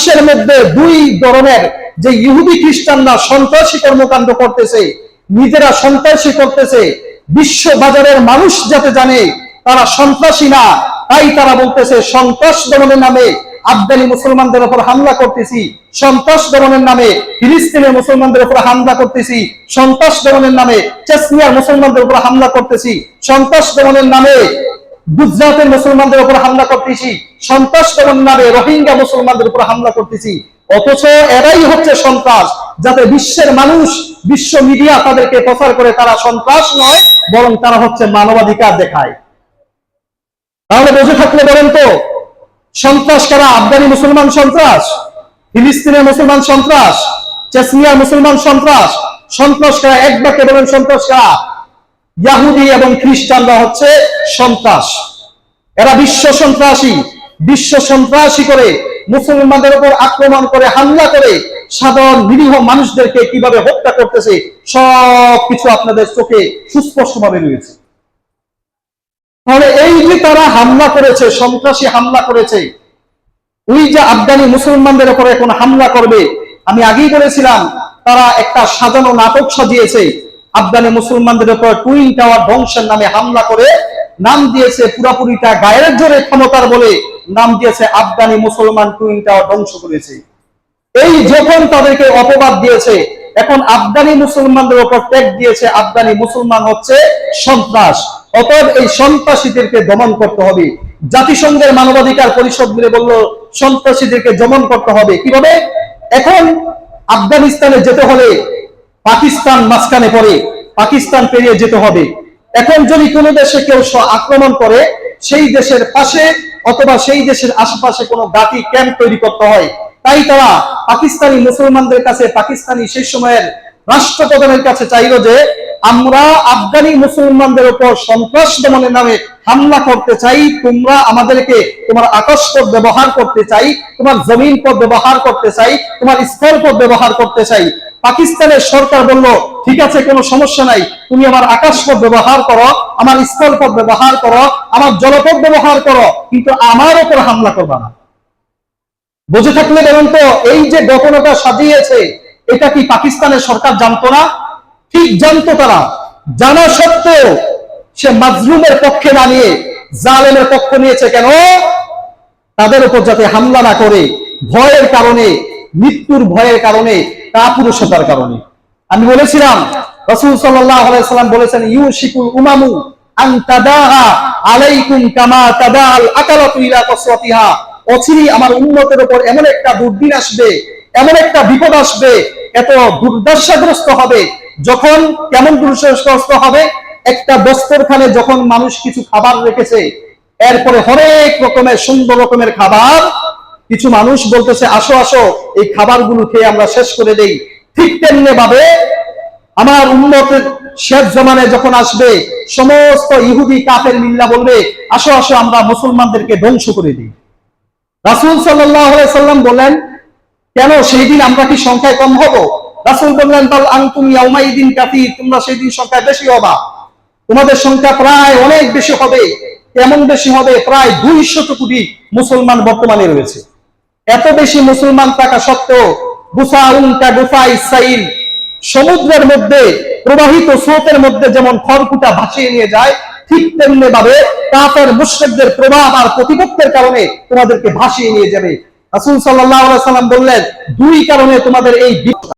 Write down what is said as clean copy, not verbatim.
বিশ্বের মধ্যে দুই ধরনের যে ইহুদি খ্রিস্টানরা সন্ত্রাসী কর্মকাণ্ড করতেছে, নিজেরা সন্ত্রাসী করতেছে, বিশ্ব বাজারের মানুষ যাতে জানে তারা সন্ত্রাসী না, তাই তারা বলতেছে সন্ত্রাস দমনের নামে আফগানি মুসলমানদের উপর হামলা করতেছি, সন্ত্রাস দমনের নামে ফিলিস্তিনের মুসলমানদের উপর হামলা করতেছি, সন্ত্রাস দমনের নামে চেচনিয়ার মুসলমানদের উপর হামলা করতেছি, সন্ত্রাস দমনের নামে গুজরাটের মুসলমানদের উপর হামলা করতেছি, সন্ত্রাস দমনের নামে রোহিঙ্গা মুসলমানদের উপর হামলা করতেছি। অথচ এরাই হচ্ছে সন্ত্রাস, যাতে বিশ্বের মানুষ, বিশ্ব মিডিয়া তাদেরকে প্রচার করে তারা সন্ত্রাস নয়, বরং তারা হচ্ছে মানবাধিকার দেখায়। তাহলে বুঝে থাকলে বলেন তো, সন্ত্রাস কারা? আফগানি মুসলমান সন্ত্রাস, ফিলিস্তিনের মুসলমান সন্ত্রাস, চেচনিয়ার মুসলমান সন্ত্রাস। সন্ত্রাস কারা? এক বাক্যে বলেন সন্ত্রাস কারা? ইহুদি এবং খ্রিস্টানরা হচ্ছে সন্ত্রাস। এরা বিশ্ব সন্ত্রাসী, বিশ্ব সন্ত্রাসী করে মুসলমানদের উপর আক্রমণ করে, হামলা করে সাধারণ নিরীহ মানুষদেরকে কিভাবে হত্যা করতেছে সবকিছু আপনাদের চোখে সুস্পষ্টভাবে রয়েছে। তাহলে এই যে তারা হামলা করেছে, সন্ত্রাসী হামলা করেছে, ওই যে আফগানি মুসলমানদের উপর এখন হামলা করবে, আমি আগেই বলেছিলাম তারা একটা সাজানো নাটক সাজিয়েছে। আফগানি মুসলমানদের উপর টুইন টাওয়ার ধ্বংসের নামে হামলা করে নাম দিয়েছে, পুরাপুরিটা গায়ের জোরে ক্ষমতার বলে নাম দিয়েছে আফগানি মুসলমান টুইন টাওয়ার ধ্বংস করেছে। এই যখন তাদেরকে অপবাদ দিয়েছে, এখন আফগানি মুসলমানদের উপর ট্যাগ দিয়েছে আফগানি মুসলমান হচ্ছে সন্ত্রাস। অতএব এই সন্ত্রাসীদেরকে দমন করতে হবে। জাতিসংঘের মানবাধিকার পরিষদ মিলে বলল সন্ত্রাসীদেরকে দমন করতে হবে। কিভাবে? এখন আফগানিস্তানে যেতে হলে পাকিস্তান মাঝখানে পড়ে, পাকিস্তান পেরিয়ে যেতে হবে। এখন যদি কোনো দেশে কেউ আক্রমণ করে, সেই দেশের পাশে অথবা সেই দেশের আশেপাশে কোনো ঘাঁটি ক্যাম্প তৈরি করতে হয়। তাই তারা পাকিস্তানি মুসলমানদের কাছে, পাকিস্তানি সেই সময়ের রাষ্ট্রপ্রধানের কাছে চাইল যে আমরা আফগানি মুসলমানদের উপর সন্ত্রাস দমনের নামে হামলা করতে চাই, তোমরা আমাদেরকে তোমার আকাশপথ ব্যবহার করতে চাই, তোমার জমিন পথ ব্যবহার করতে চাই, তোমার স্থলপথ ব্যবহার করতে চাই। পাকিস্তানের সরকার বলল ঠিক আছে, কোনো সমস্যা নাই, তুমি আমার আকাশপথ ব্যবহার করো, আমার স্থলপথ ব্যবহার করো, আমার জলপথ ব্যবহার করো, কিন্তু আমার উপর হামলা করবা না। বুঝে থাকলে বলুন তো, এই যে ঘটনাটা সাজিয়েছে এটা কি পাকিস্তানের সরকার জানতো না? ঠিক জানতো। তারা জানা সত্ত্বেও সে মাজলুমের পক্ষে না নিয়ে জালেমের পক্ষ নিয়েছে। কেন? তাদের উপর যাতে হামলা না করে, ভয়ের কারণে, মৃত্যুর ভয়ের কারণে, কাপুরুষতার কারণে। আমি বলেছিলাম রাসূল সাল্লাল্লাহু আলাইহি সাল্লাম বলেছেন ইউশিকুল উমামু আন তাদাআ আলাইকুম কামা তাদাআল আকালাতু ইলা কসওয়াতিহা। অচিরেই আমার উম্মতের উপর এমন একটা দুর্দিন আসবে, এমন একটা বিপদ আসবে, এত দুর্দশাগ্রস্ত হবে। যখন কেমন দুর্দশাগ্রস্ত হবে? একটা দস্তরখানে যখন মানুষ কিছু খাবার রেখেছে, এরপরে হরেক রকমের সুন্দর রকমের খাবার, কিছু মানুষ বলতেছে আসো আসো এই খাবারগুলো খেয়ে আমরা শেষ করে দেই। ঠিক তেমনি ভাবে আমার উম্মতের শেষ জামানায় যখন আসবে, সমস্ত ইহুদি কাফের মিল্লা বলবে আসো আসো আমরা মুসলমানদেরকে ধ্বংস করে দিই। রাসূল সাল্লাল্লাহু আলাইহি সাল্লাম বলেন কেন সেই দিন আমরা কি সংখ্যায় কম হব? রাসূল বললেন বাল আনতুম ইয়াউমাইদিন কাসীর, তোমরা সেই দিন সংখ্যায় বেশি হবা, তোমাদের সংখ্যা প্রায় অনেক বেশি হবে। কেমন বেশি হবে? প্রায় 200 কোটি মুসলমান বর্তমানে রয়েছে। এত বেশি মুসলমান থাকা সত্ত্বেও গুসাউন কা গুসাই সাইল, সমুদ্রের মধ্যে প্রবাহিত স্রোতের মধ্যে যেমন খড়কুটা ভাসিয়ে নিয়ে যায়, ঠিক তেমনি ভাবে কাফের মুশরিকদের প্রভাব আর প্রতিপক্ষের কারণে তোমাদেরকে ভাসিয়ে নিয়ে যাবে। রাসূল সাল্লাল্লাহু আলাইহি সাল্লাম বললেন দুই কারণে তোমাদের এই